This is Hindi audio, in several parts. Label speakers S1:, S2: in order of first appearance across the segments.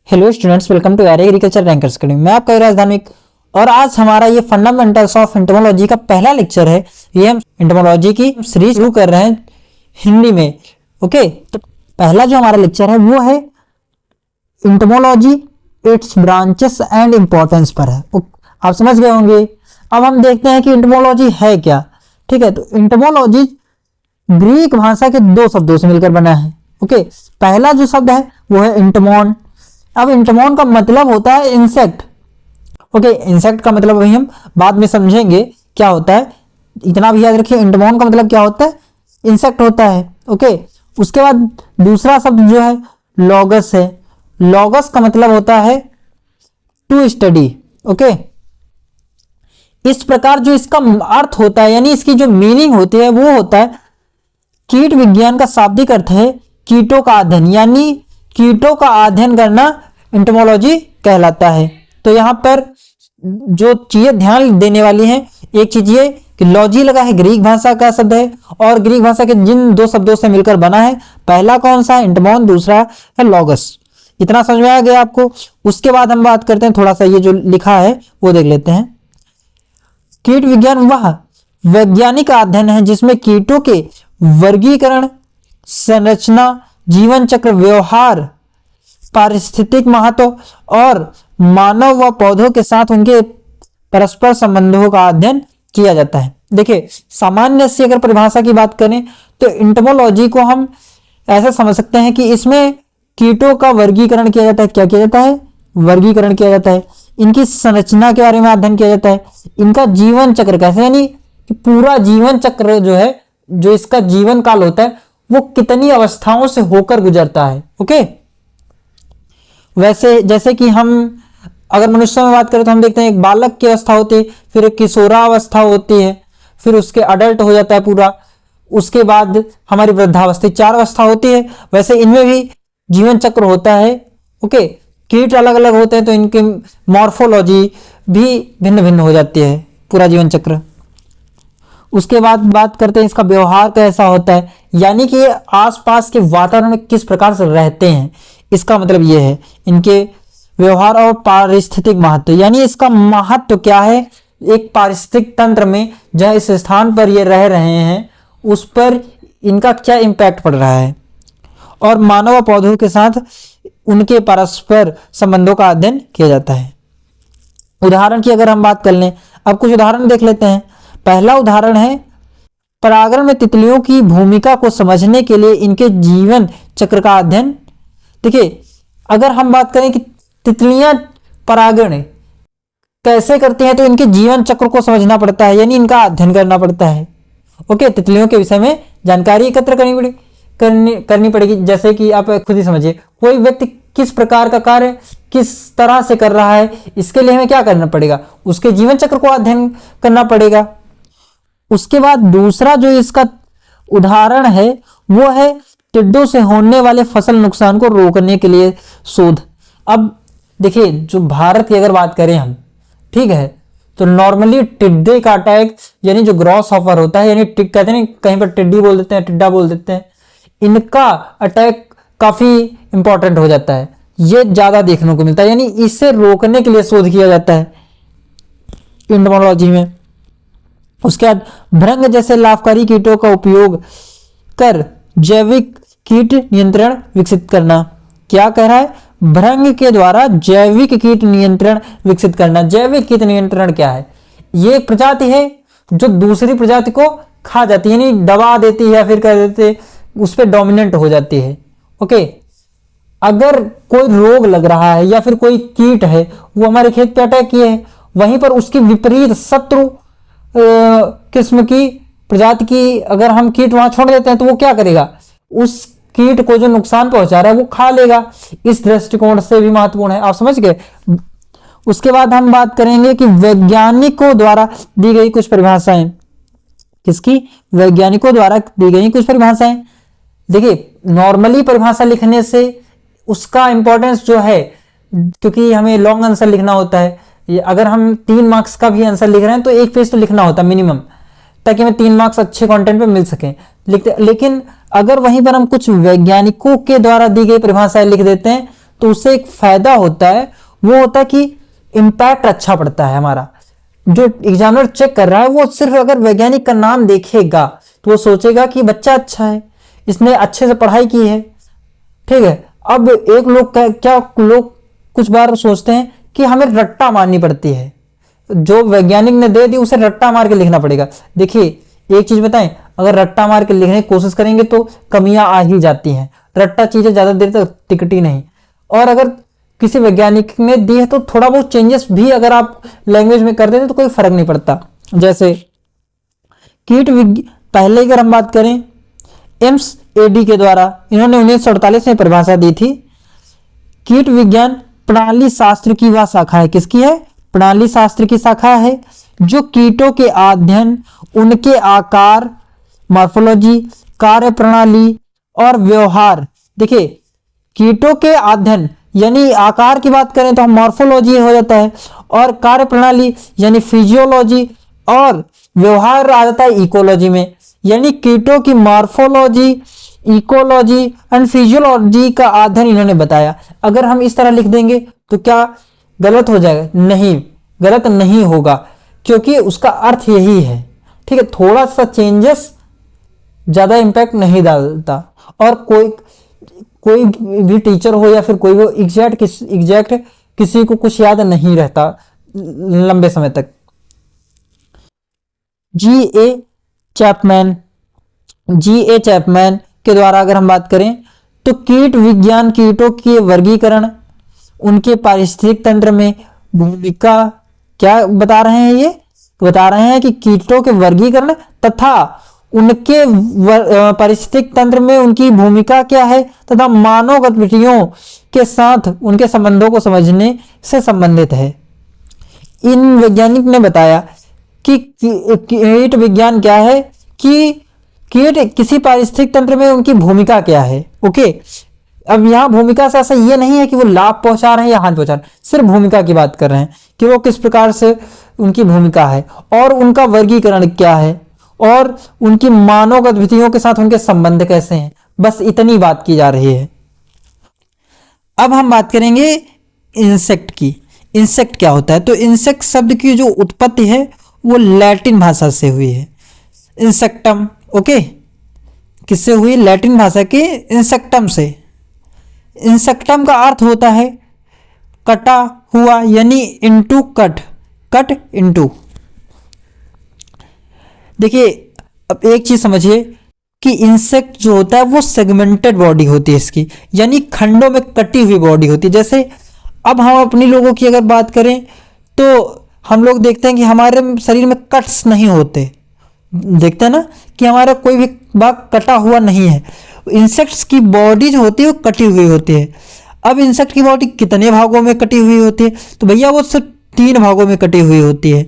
S1: Hello students, welcome to our agriculture rankers academy. मैं आपका युवराज धार्मिक और आज हमारा ये फंडामेंटल्स ऑफ एंटोमोलॉजी का पहला लेक्चर है। ये हम एंटोमोलॉजी की सीरीज शुरू कर रहे हैं हिंदी में। ओके, तो पहला जो हमारा लेक्चर है वो है entomology, it's branches and importance पर है। आप समझ गए होंगे। अब हम देखते हैं कि एंटोमोलॉजी है क्या। ठीक है, तो एंटोमोलॉजी ग्रीक भाषा के दो शब्दों से मिलकर बना है। ओके, पहला जो शब्द है वो है एंटोमोन। अब एंटोमोन का मतलब होता है इंसेक्ट। ओके, इंसेक्ट का मतलब अभी हम बाद में समझेंगे क्या होता है, इतना भी याद रखिए। एंटोमोन का मतलब क्या होता है, इंसेक्ट होता है। ओके, उसके बाद दूसरा शब्द जो है लॉगस है। लॉगस का मतलब होता है टू स्टडी। ओके, इस प्रकार जो इसका अर्थ होता है यानी इसकी जो मीनिंग होती है वो होता है कीट विज्ञान का शाब्दिक अर्थ है कीटों का अध्ययन, यानी कीटों का अध्ययन करना एंटोमोलॉजी कहलाता है। तो यहां पर जो चीजें ध्यान देने वाली हैं, एक चीज ये कि लॉजी लगा है, ग्रीक भाषा का शब्द है और ग्रीक भाषा के जिन दो शब्दों से मिलकर बना है, पहला कौन सा है एंटोमोन, दूसरा है लॉगस। इतना समझ में आ गया आपको। उसके बाद हम बात करते हैं, थोड़ा सा ये जो लिखा है वो देख लेते हैं। कीट विज्ञान वह वैज्ञानिक अध्ययन है जिसमें कीटों के वर्गीकरण, संरचना, जीवन चक्र, व्यवहार, पारिस्थितिक महत्व और मानव व पौधों के साथ उनके परस्पर संबंधों का अध्ययन किया जाता है। देखिए, सामान्य से अगर परिभाषा की बात करें तो एंटोमोलॉजी को हम ऐसा समझ सकते हैं कि इसमें कीटों का वर्गीकरण किया जाता है। क्या किया जाता है? वर्गीकरण किया जाता है। इनकी संरचना के बारे में अध्ययन किया जाता है। इनका जीवन चक्र कैसे, यानी पूरा जीवन चक्र जो है, जो इसका जीवन काल होता है वो कितनी अवस्थाओं से होकर गुजरता है। ओके, वैसे जैसे कि हम अगर मनुष्य में बात करें तो हम देखते हैं एक बालक की अवस्था होती है, फिर एक किशोरावस्था होती है, फिर उसके अडल्ट हो जाता है पूरा, उसके बाद हमारी वृद्धावस्था, 4 अवस्था होती है। वैसे इनमें भी जीवन चक्र होता है। ओके, कीट अलग अलग होते हैं तो इनकी मॉर्फोलॉजी भी भिन्न भिन्न हो जाती है, पूरा जीवन चक्र। उसके बाद बात करते हैं इसका व्यवहार कैसा होता है, यानी कि आसपास के वातावरण में किस प्रकार से रहते हैं। इसका मतलब यह है इनके व्यवहार और पारिस्थितिक महत्व, यानी इसका महत्व क्या है एक पारिस्थितिक तंत्र में, जहां इस स्थान पर ये रह रहे हैं उस पर इनका क्या इम्पैक्ट पड़ रहा है, और मानव व पौधों के साथ उनके परस्पर संबंधों का अध्ययन किया जाता है। उदाहरण की अगर हम बात कर लें, अब कुछ उदाहरण देख लेते हैं। पहला उदाहरण है परागण में तितलियों की भूमिका को समझने के लिए इनके जीवन चक्र का अध्ययन। देखिए, अगर हम बात करें कि तितलियां परागण कैसे करती हैं तो इनके जीवन चक्र को समझना पड़ता है, यानी इनका अध्ययन करना पड़ता है। ओके, तितलियों के विषय में जानकारी एकत्र करनी पड़ेगी। जैसे कि आप खुद ही समझिए, कोई व्यक्ति किस प्रकार का कार्य किस तरह से कर रहा है, इसके लिए हमें क्या करना पड़ेगा, उसके जीवन चक्र को अध्ययन करना पड़ेगा। उसके बाद दूसरा जो इसका उदाहरण है वो है टिड्डों से होने वाले फसल नुकसान को रोकने के लिए शोध। अब देखिए, जो भारत की अगर बात करें हम, ठीक है, तो नॉर्मली टिड्डे का अटैक यानी जो ग्रॉस हॉपर होता है, यानी कहते हैं कहीं पर टिड्डी बोल देते हैं, टिड्डा बोल देते हैं, इनका अटैक काफी इंपॉर्टेंट हो जाता है। ये ज्यादा देखने को मिलता है, यानी इससे रोकने के लिए शोध किया जाता है एंटोमोलॉजी में। उसके बाद भृंग जैसे लाभकारी कीटों का उपयोग कर जैविक कीट नियंत्रण विकसित करना। क्या कह रहा है? भृंग के द्वारा जैविक कीट नियंत्रण विकसित करना। जैविक कीट नियंत्रण क्या है? ये एक प्रजाति है जो दूसरी प्रजाति को खा जाती है, यानी दबा देती है या फिर कह देते उस पर डोमिनेंट हो जाती है। ओके, अगर कोई रोग लग रहा है या फिर कोई कीट है वो हमारे खेत पे अटैक किए है, वहीं पर उसकी विपरीत शत्रु किस्म की प्रजाति की अगर हम कीट वहां छोड़ देते हैं तो वो क्या करेगा, उस कीट को जो नुकसान पहुंचा रहा है वो खा लेगा। इस दृष्टिकोण से भी महत्वपूर्ण है। आप समझ गए। उसके बाद हम बात करेंगे कि वैज्ञानिकों द्वारा दी गई कुछ परिभाषाएं। किसकी? वैज्ञानिकों द्वारा दी गई कुछ परिभाषाएं। देखिए, नॉर्मली परिभाषा लिखने से उसका इंपॉर्टेंस जो है, क्योंकि हमें लॉन्ग आंसर लिखना होता है, अगर हम 3 मार्क्स का भी आंसर लिख रहे हैं तो 1 पेज तो लिखना होता है मिनिमम, ताकि हमें 3 मार्क्स अच्छे कंटेंट पे मिल सके। लेकिन अगर वहीं पर हम कुछ वैज्ञानिकों के द्वारा दी गई परिभाषाएं लिख देते हैं तो उससे एक फायदा होता है, वो होता है कि इम्पैक्ट अच्छा पड़ता है हमारा। जो एग्जामिनर चेक कर रहा है वो सिर्फ अगर वैज्ञानिक का नाम देखेगा तो वो सोचेगा कि बच्चा अच्छा है, इसने अच्छे से पढ़ाई की है, ठीक है। अब एक लोग क्या लोग कुछ बार सोचते हैं कि हमें रट्टा मारनी पड़ती है, जो वैज्ञानिक ने दे दी उसे रट्टा मार के लिखना पड़ेगा। देखिए एक चीज बताएं, अगर रट्टा मार के लिखने की कोशिश करेंगे तो कमियां आ ही जाती हैं, रट्टा चीजें ज्यादा देर तक टिकती नहीं। और अगर किसी वैज्ञानिक ने दी है तो थोड़ा बहुत चेंजेस भी अगर आप लैंग्वेज में कर देते तो कोई फर्क नहीं पड़ता। जैसे कीट पहले अगर हम बात करें एम्स एडी के द्वारा, इन्होंने 1948 में परिभाषा दी थी। कीट विज्ञान प्रणाली शास्त्र की वह शाखा है, किसकी है? प्रणाली शास्त्र की शाखा है, जो कीटों के अध्ययन, उनके आकार, मॉर्फोलॉजी, कार्य प्रणाली और व्यवहार। देखिए कीटों के अध्ययन यानी आकार की बात करें तो हम मॉर्फोलॉजी हो जाता है, और कार्य प्रणाली यानी फिजियोलॉजी, और व्यवहार आ जाता है इकोलॉजी में। यानी कीटों की मॉर्फोलॉजी, इकोलॉजी एंड फिजियोलॉजी का अध्ययन इन्होंने बताया। अगर हम इस तरह लिख देंगे तो क्या गलत हो जाएगा? नहीं, गलत नहीं होगा, क्योंकि उसका अर्थ यही है, ठीक है। थोड़ा सा चेंजेस ज्यादा इम्पैक्ट नहीं डालता। और कोई भी टीचर हो या फिर कोई हो, एग्जैक्ट किसी को कुछ याद नहीं रहता लंबे समय तक। जी.ए. चैपमैन के द्वारा अगर हम बात करें तो कीट विज्ञान कीटों के वर्गीकरण, उनके पारिस्थितिक तंत्र में भूमिका, क्या बता रहे हैं? ये बता रहे हैं कि कीटों के वर्गीकरण तथा उनके पारिस्थितिक तंत्र में उनकी भूमिका क्या है, तथा मानव गतिविधियों के साथ उनके संबंधों को समझने से संबंधित है। इन वैज्ञानिक ने बताया कि कीट विज्ञान क्या है, कि कीट किसी पारिस्थितिक तंत्र में उनकी भूमिका क्या है। ओके, अब यहाँ भूमिका से ऐसा ये नहीं है कि वो लाभ पहुंचा रहे हैं या हानि पहुंचा रहे हैं, सिर्फ भूमिका की बात कर रहे हैं कि वो किस प्रकार से उनकी भूमिका है, और उनका वर्गीकरण क्या है, और उनकी मानव गतिविधियों के साथ उनके संबंध कैसे हैं। बस इतनी बात की जा रही है। अब हम बात करेंगे इंसेक्ट की। इंसेक्ट क्या होता है? तो इंसेक्ट शब्द की जो उत्पत्ति है वो लैटिन भाषा से हुई है, इंसेक्टम। ओके, किससे हुई? लैटिन भाषा के इंसेक्टम से। इंसेक्टम का अर्थ होता है कटा हुआ, यानी इनटू कट इनटू। देखिए अब एक चीज समझिए कि इंसेक्ट जो होता है वो सेगमेंटेड बॉडी होती है इसकी, यानी खंडों में कटी हुई बॉडी होती है। जैसे अब हम अपने लोगों की अगर बात करें तो हम लोग देखते हैं कि हमारे शरीर में कट्स नहीं होते, देखते हैं ना कि हमारा कोई भी भाग कटा हुआ नहीं है। इंसेक्ट्स की बॉडी जो होती है वो कटी हुई होती है। अब इंसेक्ट की बॉडी कितने भागों में कटी हुई होती है? तो भैया वो सिर्फ 3 भागों में कटी हुई होती है,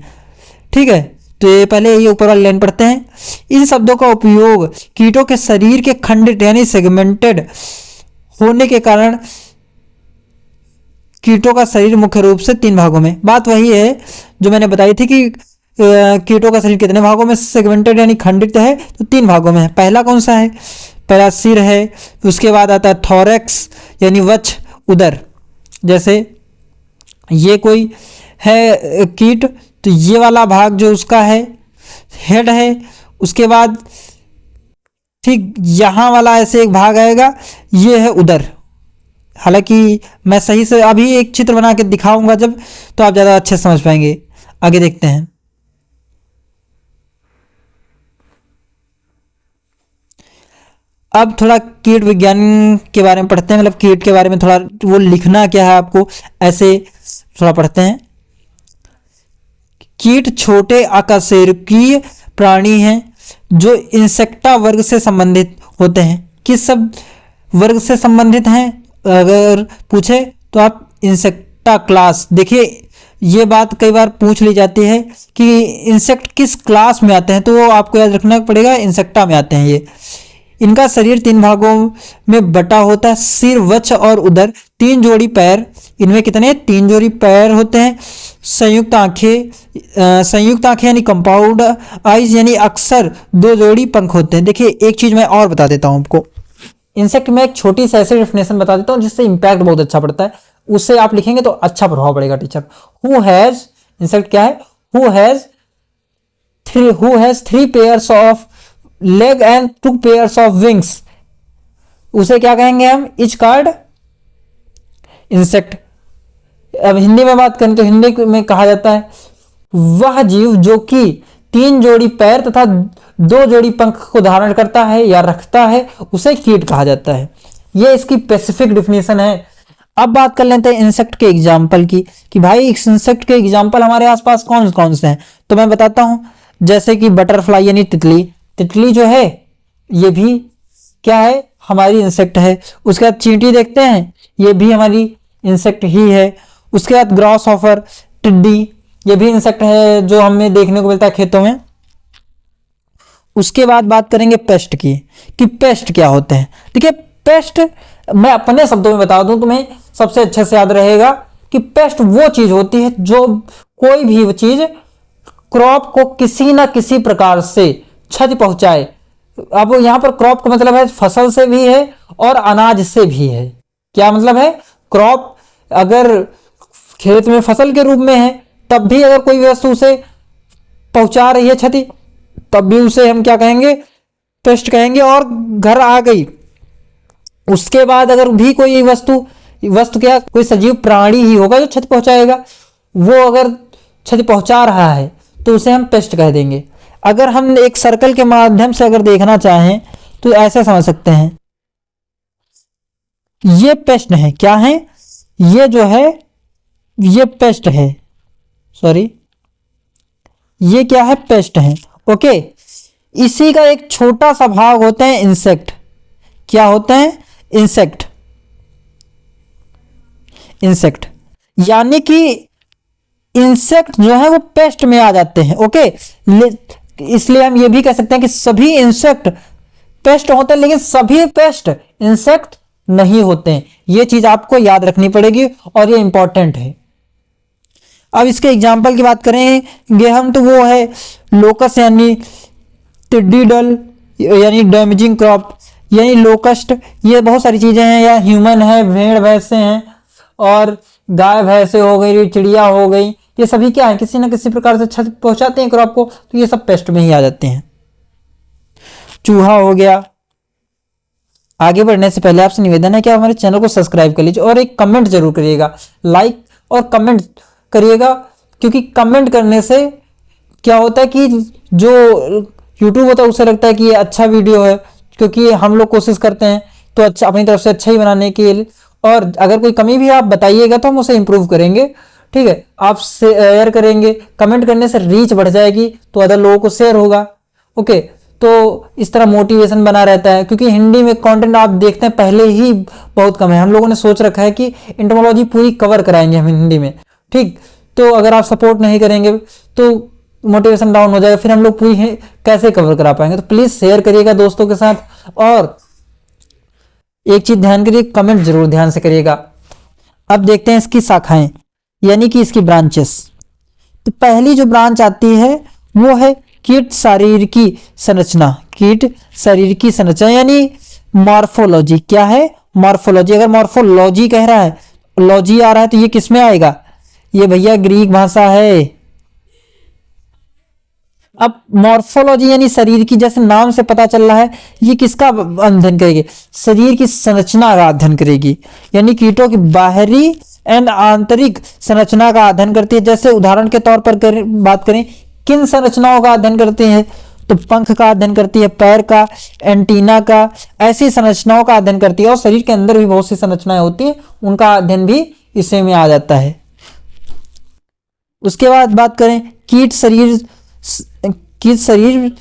S1: ठीक है। तो ये पहले ये ऊपर वाली लाइन पढ़ते हैं। इन शब्दों का उपयोग कीटों के शरीर के खंडित यानी सेगमेंटेड होने के कारण कीटों का शरीर मुख्य रूप से 3 भागों में, बात वही है जो मैंने बताई थी कि कीटों का शरीर कितने भागों में सेगमेंटेड यानी खंडित है, तो 3 भागों में है। पहला कौन सा है? पहला सिर है, उसके बाद आता है थोरैक्स यानी वक्ष, उदर। जैसे ये कोई है कीट तो ये वाला भाग जो उसका है हेड है, उसके बाद ठीक यहाँ वाला ऐसे एक भाग आएगा, ये है उदर। हालांकि मैं सही से अभी एक चित्र बना के दिखाऊंगा जब, तो आप ज़्यादा अच्छे समझ पाएंगे। आगे देखते हैं। अब थोड़ा कीट विज्ञान के बारे में पढ़ते हैं, मतलब कीट के बारे में थोड़ा वो लिखना क्या है आपको, ऐसे थोड़ा पढ़ते हैं। कीट छोटे आकशेरुकीय प्राणी हैं जो इंसेक्टा वर्ग से संबंधित होते हैं। किस सब वर्ग से संबंधित हैं अगर पूछे तो आप इंसेक्टा क्लास। देखिए ये बात कई बार पूछ ली जाती है कि इंसेक्ट किस क्लास में आते हैं, तो वो आपको याद रखना पड़ेगा, इंसेक्टा में आते हैं ये। इनका शरीर 3 भागों में बटा होता है, सिर, वक्ष और उदर। 3 जोड़ी पैर, इनमें कितने? 3 जोड़ी पैर होते हैं। संयुक्त आंखें यानी कंपाउंड आइज यानी अक्सर 2 जोड़ी पंख होते हैं। देखिए एक चीज मैं और बता देता हूं आपको, इंसेक्ट में एक छोटी सी ऐसी डेफिनेशन बता देता हूँ जिससे इंपैक्ट बहुत अच्छा पड़ता है, उससे आप लिखेंगे तो अच्छा प्रभाव पड़ेगा टीचर। हु हैज, इंसेक्ट क्या है, who has three pairs of leg and 2 pairs of wings, उसे क्या कहेंगे हम, इच कार्ड इंसेक्ट। अब हिंदी में बात करें तो हिंदी में कहा जाता है वह जीव जो कि 3 जोड़ी पैर तथा 2 जोड़ी पंख को धारण करता है या रखता है, उसे कीट कहा जाता है। यह इसकी स्पेसिफिक डिफिनेशन है। अब बात कर लेते हैं इंसेक्ट के एग्जाम्पल की, कि भाई इस इंसेक्ट के एग्जाम्पल हमारे आसपास कौन कौन से हैं। तो मैं बताता हूं, जैसे कि बटरफ्लाई यानी तितली, तितली जो है ये भी क्या है, हमारी इंसेक्ट है। उसके बाद चींटी देखते हैं, ये भी हमारी इंसेक्ट ही है। उसके बाद ग्रॉस ऑफर, टिड्डी, ये भी इंसेक्ट है जो हमें देखने को मिलता है खेतों में। उसके बाद बात करेंगे पेस्ट की, कि पेस्ट क्या होते हैं। देखिए पेस्ट मैं अपने शब्दों में बता दूं तुम्हें सबसे अच्छे से याद रहेगा कि पेस्ट वो चीज होती है जो कोई भी चीज क्रॉप को किसी ना किसी प्रकार से क्षति पहुंचाए। अब यहां पर क्रॉप का मतलब है फसल से भी है और अनाज से भी है। क्या मतलब है, क्रॉप अगर खेत में फसल के रूप में है तब भी अगर कोई वस्तु उसे पहुंचा रही है क्षति, तब भी उसे हम क्या कहेंगे, पेस्ट कहेंगे। और घर आ गई, उसके बाद अगर भी कोई वस्तु क्या, कोई सजीव प्राणी ही होगा जो क्षति पहुंचाएगा, वो अगर क्षति पहुंचा रहा है तो उसे हम पेस्ट कह देंगे। अगर हम एक सर्कल के माध्यम से अगर देखना चाहें तो ऐसे समझ सकते हैं, ये पेस्ट है, क्या है, ये जो है ये पेस्ट है, सॉरी ये क्या है, पेस्ट है। ओके, इसी का एक छोटा सा भाग होते हैं इंसेक्ट। क्या होते हैं, इंसेक्ट। इंसेक्ट यानी कि इंसेक्ट जो है वो पेस्ट में आ जाते हैं। ओके, इसलिए हम ये भी कह सकते हैं कि सभी इंसेक्ट पेस्ट होते हैं, लेकिन सभी पेस्ट इंसेक्ट नहीं होते हैं। ये चीज आपको याद रखनी पड़ेगी और ये इंपॉर्टेंट है। अब इसके एग्जाम्पल की बात करेंगे हम तो वो है लोकस यानी टिड्डी दल यानी डैमेजिंग क्रॉप यानी लोकस्ट, ये बहुत सारी चीजें हैं। या ह्यूमन है, भेड़ भैंसे हैं और गाय भैंसे हो गई, चिड़िया हो गई, ये सभी क्या है, किसी ना किसी प्रकार से क्षति पहुंचाते हैं क्रॉप को, तो ये सब पेस्ट में ही आ जाते हैं। चूहा हो गया। आगे बढ़ने से पहले आपसे निवेदन है कि आप हमारे चैनल को सब्सक्राइब कर लीजिए और एक कमेंट जरूर करिएगा, लाइक और कमेंट करिएगा, क्योंकि कमेंट करने से क्या होता है कि जो यूट्यूब होता है उसे लगता है कि ये अच्छा वीडियो है, क्योंकि हम लोग कोशिश करते हैं तो अच्छा अपनी तरफ से अच्छा ही बनाने के लिए। और अगर कोई कमी भी आप बताइएगा तो हम उसे इम्प्रूव करेंगे। ठीक है, आप शेयर करेंगे, कमेंट करने से रीच बढ़ जाएगी तो अदर लोगों को शेयर होगा। ओके, तो इस तरह मोटिवेशन बना रहता है, क्योंकि हिंदी में कंटेंट आप देखते हैं पहले ही बहुत कम है। हम लोगों ने सोच रखा है कि एंटोमोलॉजी पूरी कवर कराएंगे हम हिंदी में। ठीक, तो अगर आप सपोर्ट नहीं करेंगे तो मोटिवेशन डाउन हो जाएगा, फिर हम लोग पूरी कैसे कवर करा पाएंगे। तो प्लीज शेयर करिएगा दोस्तों के साथ। और एक चीज ध्यान करिए, कमेंट जरूर ध्यान से करिएगा। अब देखते हैं इसकी शाखाएं यानी कि इसकी ब्रांचेस। तो पहली जो ब्रांच आती है वो है कीट शरीर की संरचना। कीट शरीर की संरचना यानी मॉर्फोलॉजी। क्या है, मॉर्फोलॉजी। अगर मॉर्फोलॉजी कह रहा है, लॉजी आ रहा है, तो ये किस में आएगा, ये भैया ग्रीक भाषा है। अब मॉर्फोलॉजी यानी शरीर की, जैसे नाम से पता चल रहा है, ये किसका अध्ययन करेगी, शरीर की संरचना का अध्ययन करेगी, यानी कीटों की बाहरी एंड आंतरिक संरचना का अध्ययन करती है। जैसे उदाहरण के तौर पर बात करें, किन संरचनाओं का अध्ययन करते हैं, तो पंख का अध्ययन करती है, पैर का, एंटीना का, ऐसी संरचनाओं का अध्ययन करती है। और शरीर के अंदर भी बहुत सी संरचनाएं होती हैं, उनका अध्ययन भी इसी में आ जाता है। उसके बाद बात करें कीट शरीर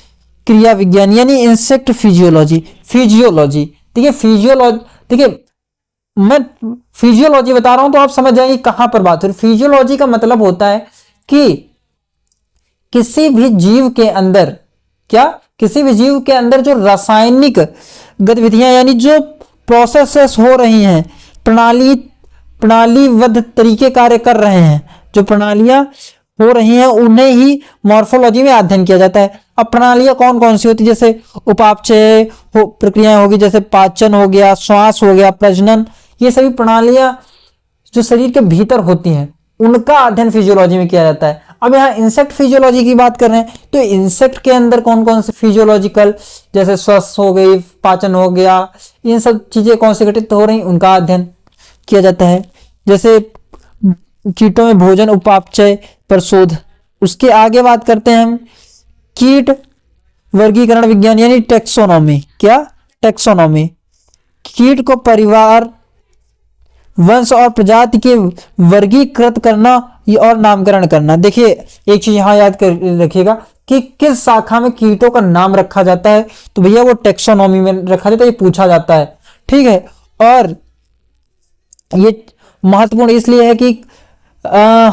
S1: क्रिया विज्ञान यानी इंसेक्ट फिजियोलॉजी। फिजियोलॉजी देखिए, देखिए मैं फिजियोलॉजी बता रहा हूं तो आप समझ जाएंगे कहां पर बात हो रही। फिजियोलॉजी का मतलब होता है कि किसी भी जीव के अंदर, क्या, किसी भी जीव के अंदर जो रासायनिक गतिविधियां यानी जो प्रोसेसेस हो रही हैं, प्रणालीबद्ध तरीके कार्य कर रहे हैं, जो प्रणालियां हो रही हैं, उन्हें ही मॉर्फोलॉजी में अध्ययन किया जाता है। अब प्रणालियां कौन कौन सी होती है, जैसे उपापचय प्रक्रियाएं होगी, जैसे पाचन हो गया, श्वास हो गया, प्रजनन, ये सभी प्रणालियां जो शरीर के भीतर होती हैं उनका अध्ययन फिजियोलॉजी में किया जाता है। अब यहाँ इंसेक्ट फिजियोलॉजी की बात कर रहे हैं, तो इंसेक्ट के अंदर कौन कौन से फिजियोलॉजिकल, जैसे श्वास हो गई, पाचन हो गया, इन सब चीजें कौन से घटित हो रही उनका अध्ययन किया जाता है। जैसे कीटों में भोजन उपापचय पर शोध। उसके आगे बात करते हैं हम कीट वर्गीकरण विज्ञान यानी टेक्सोनॉमी। क्या? टेक्सोनॉमी। कीट को परिवार, वंश और प्रजाति के वर्गीकृत करना और नामकरण करना। देखिए एक चीज यहां याद कर रखिएगा कि किस शाखा में कीटों का नाम रखा जाता है, तो भैया वो टेक्सोनॉमी में रखा जाता है, ये पूछा जाता है, ठीक है। और ये महत्वपूर्ण इसलिए है कि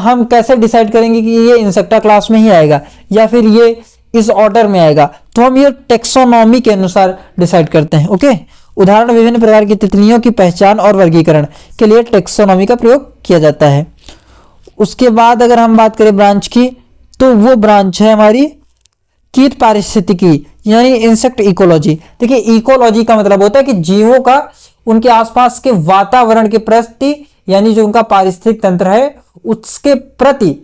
S1: हम कैसे डिसाइड करेंगे कि ये इंसेक्टा क्लास में ही आएगा या फिर ये इस ऑर्डर में आएगा, तो हम ये टेक्सोनॉमी के अनुसार डिसाइड करते हैं। ओके, उदाहरण विभिन्न प्रकार की तितलियों की पहचान और वर्गीकरण के लिए टेक्सोनॉमी का प्रयोग किया जाता है। उसके बाद अगर हम बात करें ब्रांच की, तो वो ब्रांच है हमारी कीट पारिस्थितिकी यानी इंसेक्ट इकोलॉजी। देखिए इकोलॉजी का मतलब होता है कि जीवों का उनके आसपास के वातावरण के प्रति यानी जो उनका पारिस्थितिक तंत्र है उसके प्रति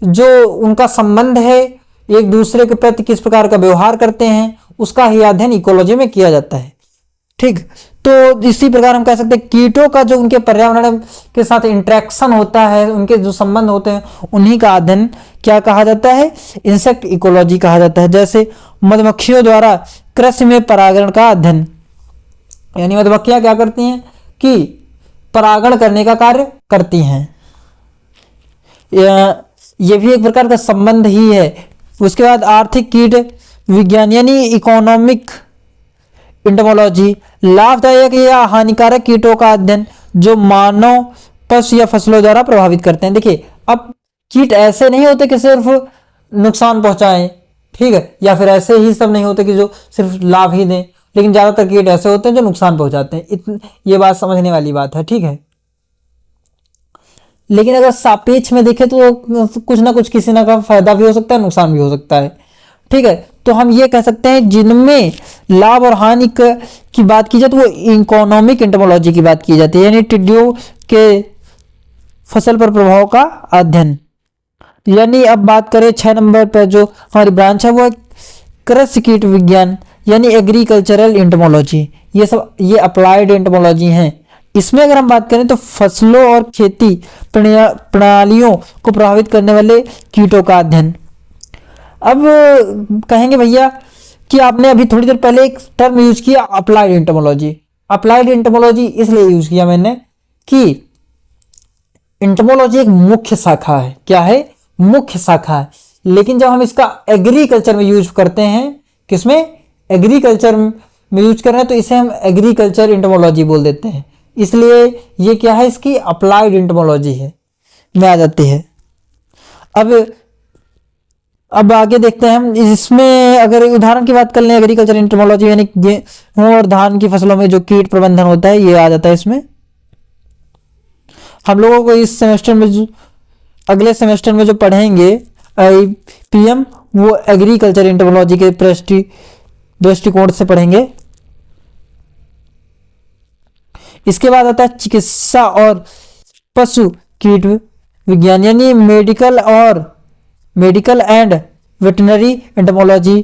S1: जो उनका संबंध है, एक दूसरे के प्रति किस प्रकार का व्यवहार करते हैं, उसका ही अध्ययन इकोलॉजी में किया जाता है। ठीक, तो इसी प्रकार हम कह सकते हैं कीटों का जो उनके पर्यावरण के साथ इंटरेक्शन होता है, उनके जो संबंध होते हैं, उन्हीं का अध्ययन क्या कहा जाता है? इंसेक्ट इकोलॉजी कहा जाता है। जैसे मधुमक्खियों द्वारा कृषि में परागण का अध्ययन, यानी मधुमक्खियां क्या करती हैं कि परागण करने का कार्य करती हैं, यह भी एक प्रकार का संबंध ही है। उसके बाद आर्थिक कीट विज्ञान यानी इकोनॉमिक एंटोमोलॉजी, लाभदायक या हानिकारक कीटों का अध्ययन जो मानव, पशु या फसलों द्वारा प्रभावित करते हैं। देखिए अब कीट ऐसे नहीं होते कि सिर्फ नुकसान पहुंचाएं, ठीक है, या फिर ऐसे ही सब नहीं होते कि जो सिर्फ लाभ ही दें, लेकिन ज्यादातर कीट ऐसे होते हैं जो नुकसान पहुंचाते हैं। ये बात समझने वाली बात है, ठीक है। लेकिन अगर सापेक्ष में देखें तो कुछ ना कुछ किसी ना का फायदा भी हो सकता है, नुकसान भी हो सकता है, ठीक है। तो हम ये कह सकते हैं जिनमें लाभ और हानि की बात की जाए तो वो इकोनॉमिक एंटोमोलॉजी की बात की जाती है, यानी टिड्डियों के फसल पर प्रभाव का अध्ययन। यानी अब बात करें 6 नंबर पर जो हमारी ब्रांच है वो कृषि कीट विज्ञान यानी एग्रीकल्चरल एंटोमोलॉजी। ये अप्लाइड एंटोमोलॉजी हैं। इसमें अगर हम बात करें तो फसलों और खेती प्रणालियों को प्रभावित करने वाले कीटों का अध्ययन। अब कहेंगे भैया कि आपने अभी थोड़ी देर पहले एक टर्म यूज किया अप्लाइड एंटोमोलॉजी। अप्लाइड एंटोमोलॉजी इसलिए यूज किया मैंने कि एंटोमोलॉजी एक मुख्य शाखा है। क्या है? मुख्य शाखा है। लेकिन जब हम इसका एग्रीकल्चर में यूज करते हैं, किसमें? एग्रीकल्चर में यूज कर रहे हैं, तो इसे हम एग्रीकल्चर एंटोमोलॉजी बोल देते हैं। इसलिए ये क्या है? इसकी अप्लाइड एंटोमोलॉजी है में आ जाती है। अब आगे देखते हैं हम इसमें अगर उदाहरण की बात कर लें एग्रीकल्चर एंटोमोलॉजी यानी गेहूं और धान की फसलों में जो कीट प्रबंधन होता है ये आ जाता है इसमें। हम लोगों को इस सेमेस्टर में अगले सेमेस्टर में जो पढ़ेंगे IPM वो एग्रीकल्चर एंटोमोलॉजी के दृष्टिकोण से पढ़ेंगे। इसके बाद आता है चिकित्सा और पशु कीट विज्ञान यानी मेडिकल एंड वेटनरी एंटोमोलॉजी।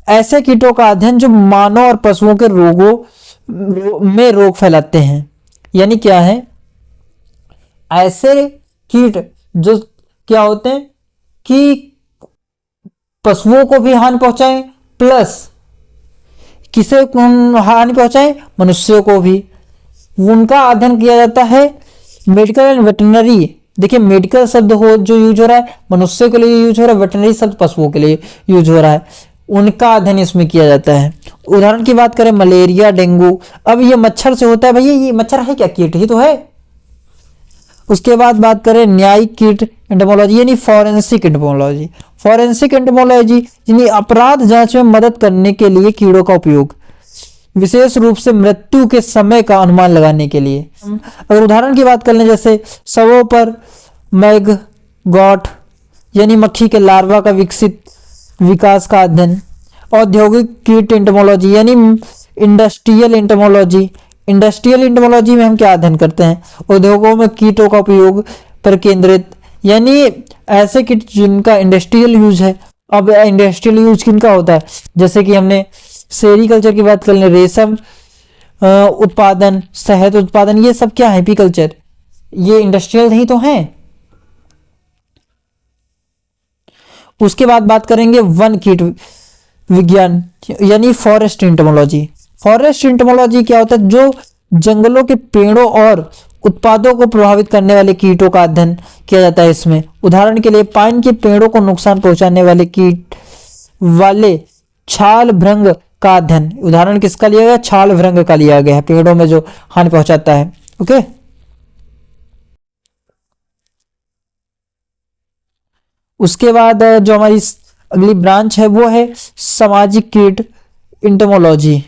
S1: ऐसे कीटों का अध्ययन जो मानव और पशुओं के रोगों में रोग फैलाते हैं। यानी क्या है? ऐसे कीट जो क्या होते हैं कि पशुओं को भी हानि पहुंचाएं प्लस किसे हानि पहुंचाएं? मनुष्यों को भी। उनका अध्ययन किया जाता है मेडिकल एंड वेटनरी। देखिए मेडिकल शब्द हो जो यूज हो रहा है मनुष्य के लिए यूज हो रहा है, वेटनरी शब्द पशुओं के लिए यूज हो रहा है, उनका अध्ययन इसमें किया जाता है। उदाहरण की बात करें मलेरिया, डेंगू। अब ये मच्छर से होता है भैया, ये मच्छर है क्या? कीट ही तो है। उसके बाद बात करें न्यायिक कीट एंटोमोलॉजी यानी फॉरेंसिक एंटोमोलॉजी। फॉरेंसिक एंटोमोलॉजी यानी अपराध जांच में मदद करने के लिए कीड़ों का उपयोग, विशेष रूप से मृत्यु के समय का अनुमान लगाने के लिए। अगर उदाहरण की बात कर लें जैसे शवों पर मैगगॉट यानी मक्खी के लार्वा का विकास का अध्ययन, औद्योगिक कीट एंटोमोलॉजी यानी इंडस्ट्रियल एंटोमोलॉजी। इंडस्ट्रियल एंटोमोलॉजी में हम क्या अध्ययन करते हैं? उद्योगों में कीटों का उपयोग पर केंद्रित, यानी ऐसे कीट जिनका इंडस्ट्रियल यूज है। अब इंडस्ट्रियल यूज किनका होता है? जैसे कि हमने सेरीकल्चर की बात कर लें, रेशम उत्पादन, शहद उत्पादन, ये सब क्या है? एपीकल्चर, ये इंडस्ट्रियल ही तो हैं। उसके बाद बात करेंगे वन कीट विज्ञान यानी फॉरेस्ट एंटोमोलॉजी। फॉरेस्ट एंटोमोलॉजी क्या होता है? जो जंगलों के पेड़ों और उत्पादों को प्रभावित करने वाले कीटों का अध्ययन किया जाता है इसमें। उदाहरण के लिए पाइन के पेड़ों को नुकसान पहुंचाने वाले कीट वाले छाल भृंग का अध्ययन। उदाहरण किसका लिया गया? छाल भृंग का लिया गया है, पेड़ों में जो हानि पहुंचाता है। ओके, उसके बाद जो हमारी अगली ब्रांच है वो है सामाजिक कीट एंटोमोलॉजी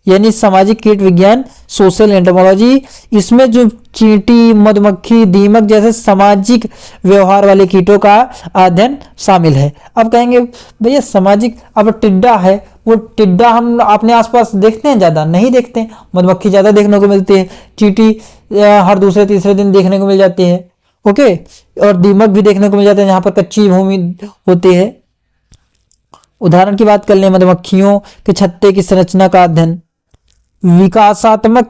S1: यानी सामाजिक कीट विज्ञान, सोशल एंटोमोलॉजी। इसमें जो चींटी, मधुमक्खी, दीमक जैसे सामाजिक व्यवहार वाले कीटों का अध्ययन शामिल है। अब कहेंगे भैया सामाजिक, अब टिड्डा है, वो टिड्डा हम अपने आसपास देखते हैं? ज़्यादा नहीं देखते हैं। मधुमक्खी ज़्यादा देखने को मिलती है, चींटी हर दूसरे तीसरे दिन देखने को मिल जाती है। ओके, और दीमक भी देखने को मिल जाते हैं जहाँ पर कच्ची भूमि होती है। उदाहरण की बात कर लें, मधुमक्खियों के छत्ते की संरचना का अध्ययन। विकासात्मक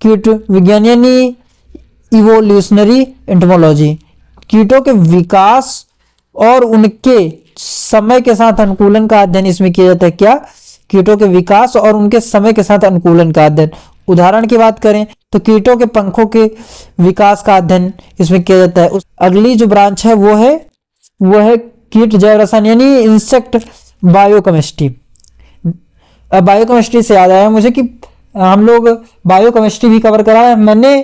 S1: कीट विज्ञान यानी इवोल्यूशनरी एंटोमोलॉजी। कीटों के विकास और उनके समय के साथ अनुकूलन का अध्ययन इसमें किया जाता है। क्या? कीटों के विकास और उनके समय के साथ अनुकूलन का अध्ययन। उदाहरण की बात करें तो कीटों के पंखों के विकास का अध्ययन इसमें किया जाता है। अगली जो ब्रांच है वो है कीट जैव रसायन यानी इंसेक्ट बायोकेमिस्ट्री। बायोकेमिस्ट्री से याद आया मुझे कि हम लोग बायोकेमिस्ट्री भी कवर करा है। मैंने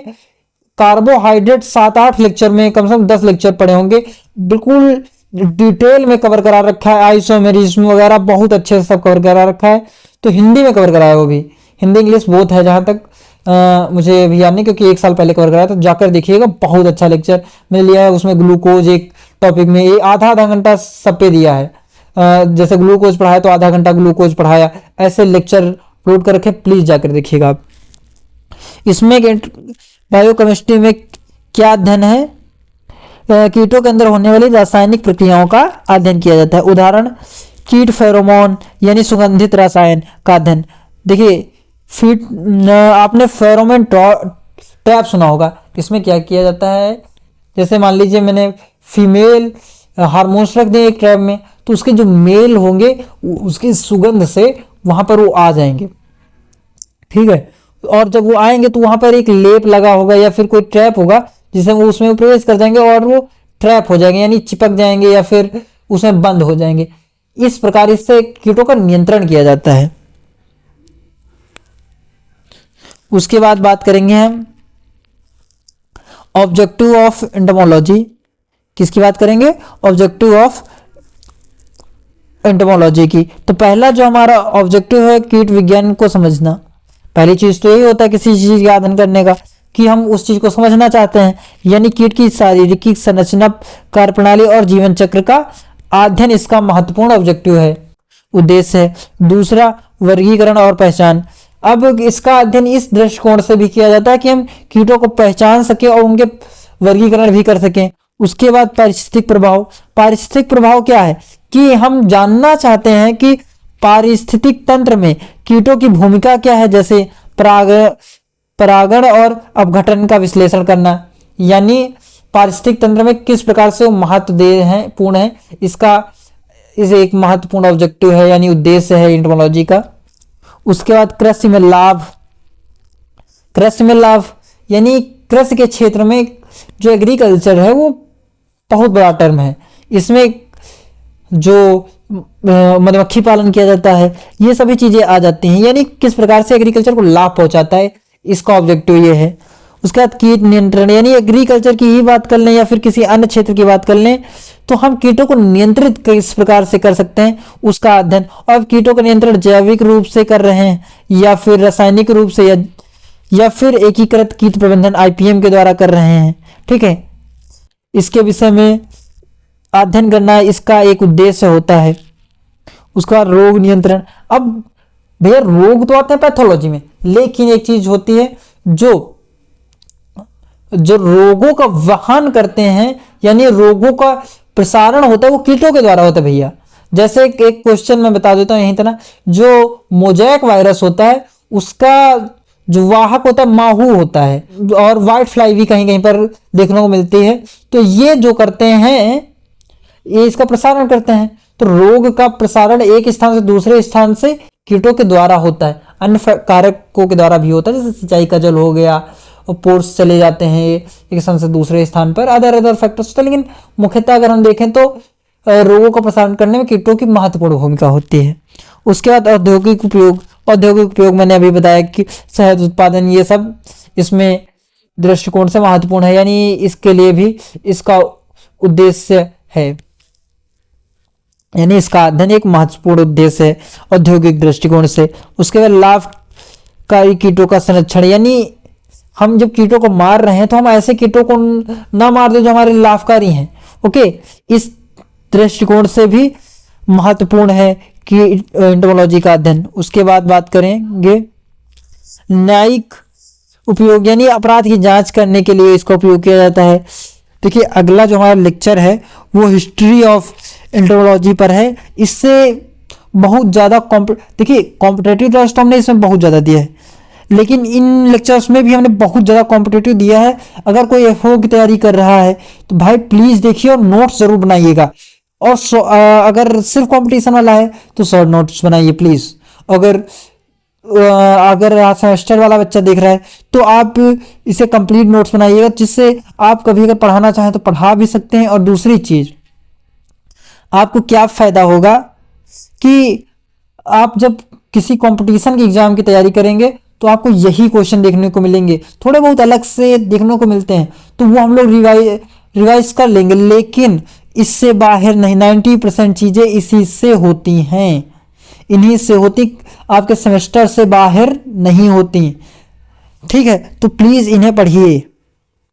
S1: कार्बोहाइड्रेट 7-8 लेक्चर में कम से कम 10 लेक्चर पढ़े होंगे, बिल्कुल डिटेल में कवर करा रखा है। आइसोमेरिज्म वगैरह बहुत अच्छे से सब कवर करा रखा है। तो हिंदी में कवर कराया, वो भी हिंदी इंग्लिश बोथ है, जहाँ तक मुझे भी याद नहीं, क्योंकि 1 साल पहले कवर कराया। तो जाकर देखिएगा, बहुत अच्छा लेक्चर मैंने लिया है। उसमें ग्लूकोज एक टॉपिक में आधा घंटा सब पे दिया है। जैसे ग्लूकोज पढ़ाया तो आधा घंटा ग्लूकोज पढ़ाया, ऐसे लेक्चर अपलोड कर रखे, प्लीज जाकर देखिएगा आप। इसमें बायोकेमिस्ट्री में क्या अध्ययन है? कीटों के अंदर होने वाली रासायनिक प्रक्रियाओं का अध्ययन किया जाता है। उदाहरण कीट फेरोमोन यानी सुगंधित रसायन का अध्ययन। देखिए आपने फेरोमोन ट्रैप सुना होगा। इसमें क्या किया जाता है? जैसे मान लीजिए मैंने फीमेल हार्मोन्स रख दिए एक ट्रैप में, तो उसके जो मेल होंगे उसकी सुगंध से वहां पर वो आ जाएंगे, ठीक है। और जब वो आएंगे तो वहां पर एक लेप लगा होगा या फिर कोई ट्रैप होगा जिसे वो उसमें प्रवेश कर जाएंगे और वो ट्रैप हो जाएंगे, यानी चिपक जाएंगे या फिर उसमें बंद हो जाएंगे। इस प्रकार इससे कीटों का नियंत्रण किया जाता है। उसके बाद बात करेंगे हम ऑब्जेक्टिव ऑफ एंटोमोलॉजी। किसकी बात करेंगे? ऑब्जेक्टिव ऑफ एंटोमोलॉजी की। तो पहला जो हमारा ऑब्जेक्टिव है कीट विज्ञान को समझना। पहली चीज तो यही होता है किसी चीज का अध्ययन करने का कि हम उस चीज को समझना चाहते हैं, यानी कीट की शारीरिक संरचना, कार्यप्रणाली और जीवन चक्र का अध्ययन इसका महत्वपूर्ण ऑब्जेक्टिव है, उद्देश्य है। दूसरा वर्गीकरण और पहचान। अब इसका अध्ययन इस दृष्टिकोण से भी किया जाता है कि हम कीटों को पहचान सके और उनके वर्गीकरण भी कर सकें। उसके बाद पारिस्थितिक प्रभाव। पारिस्थितिक प्रभाव क्या है कि हम जानना चाहते हैं कि पारिस्थितिक तंत्र में कीटों की भूमिका क्या है, जैसे परागण और अपघटन का विश्लेषण करना, यानी पारिस्थितिक तंत्र में किस प्रकार से वो महत्व दे हैं, पूर्ण है, इसका इस एक महत्वपूर्ण ऑब्जेक्टिव है यानी उद्देश्य है एंटोमोलॉजी का। उसके बाद कृषि में लाभ। कृषि में लाभ यानी कृषि के क्षेत्र में जो एग्रीकल्चर है वो बहुत बड़ा टर्म है। इसमें जो मधुमक्खी पालन किया जाता है, ये सभी चीजें आ जाती हैं, यानी किस प्रकार से एग्रीकल्चर को लाभ पहुंचाता है, इसका ऑब्जेक्टिव ये है। उसके बाद कीट नियंत्रण, यानी एग्रीकल्चर की ही बात कर लें या फिर किसी अन्य क्षेत्र की बात कर लें तो हम कीटों को नियंत्रित किस प्रकार से कर सकते हैं उसका अध्ययन। और कीटों का नियंत्रण जैविक रूप से कर रहे हैं या फिर रासायनिक रूप से या फिर एकीकृत कीट प्रबंधन IPM के द्वारा कर रहे हैं, ठीक है। इसके विषय में अध्ययन करना इसका एक उद्देश्य होता है। उसके बाद रोग नियंत्रण। अब भैया रोग तो आते हैं पैथोलॉजी में, लेकिन एक चीज होती है जो रोगों का वहन करते हैं, यानी रोगों का प्रसारण होता है वो कीटों के द्वारा होता है भैया। जैसे एक क्वेश्चन मैं बता देता हूं यहीं तरह, जो मोजैक वायरस होता है उसका जो वाहक होता है माहू होता है, और व्हाइट फ्लाई भी कहीं कहीं पर देखने को मिलती है। तो ये जो करते हैं ये इसका प्रसारण करते हैं। तो रोग का प्रसारण एक स्थान से दूसरे स्थान से कीटों के द्वारा होता है, अन्य कारकों के द्वारा भी होता है, जैसे सिंचाई का जल हो गया और पोर्स चले जाते हैं एक स्थान से दूसरे स्थान पर, अदर फैक्टर्स होते हैं। लेकिन मुख्यतः अगर हम देखें तो रोगों का प्रसारण करने में कीटों की महत्वपूर्ण भूमिका होती है। उसके बाद औद्योगिक उपयोग मैंने अभी बताया कि शहद उत्पादन ये सब इसमें दृष्टिकोण से महत्वपूर्ण है, यानी इसके लिए भी इसका उद्देश्य है, यानी इसका अध्ययन एक महत्वपूर्ण उद्देश्य है औद्योगिक दृष्टिकोण से। उसके बाद लाभकारी कीटों का संरक्षण, यानी हम जब कीटों को मार रहे हैं तो हम ऐसे कीटों को ना मार दे जो हमारे लाभकारी हैं। ओके, इस दृष्टिकोण से भी महत्वपूर्ण है कि एंटोमोलॉजी का अध्ययन। उसके बाद बात करेंगे न्यायिक उपयोग, यानी अपराध की जांच करने के लिए इसका उपयोग किया जाता है। देखिए अगला जो हमारा लेक्चर है वो हिस्ट्री ऑफ एंटोमोलॉजी पर है। इससे बहुत ज़्यादा देखिए कॉम्पिटेटिव टेस्ट हमने इसमें बहुत ज़्यादा दिया है, लेकिन इन लेक्चर्स में भी हमने बहुत ज़्यादा कॉम्पिटेटिव दिया है। अगर कोई एफओ की तैयारी कर रहा है तो भाई प्लीज़ देखिए और नोट्स ज़रूर बनाइएगा। और अगर सिर्फ कंपटीशन वाला है तो शॉर्ट नोट्स बनाइए प्लीज़। अगर सेमेस्टर वाला बच्चा देख रहा है तो आप इसे कंप्लीट नोट्स बनाइएगा, जिससे आप कभी अगर पढ़ाना चाहें तो पढ़ा भी सकते हैं। और दूसरी चीज़, आपको क्या फ़ायदा होगा कि आप जब किसी कंपटीशन के एग्जाम की तैयारी करेंगे तो आपको यही क्वेश्चन देखने को मिलेंगे, थोड़े बहुत अलग से देखने को मिलते हैं तो वो हम लोग रिवाइज कर लेंगे, लेकिन इससे बाहर नहीं। 90% चीज़ें इसी से होती हैं, इन्हीं से होती, आपके सेमेस्टर से बाहर नहीं होती। ठीक है, तो प्लीज़ इन्हें पढ़िए।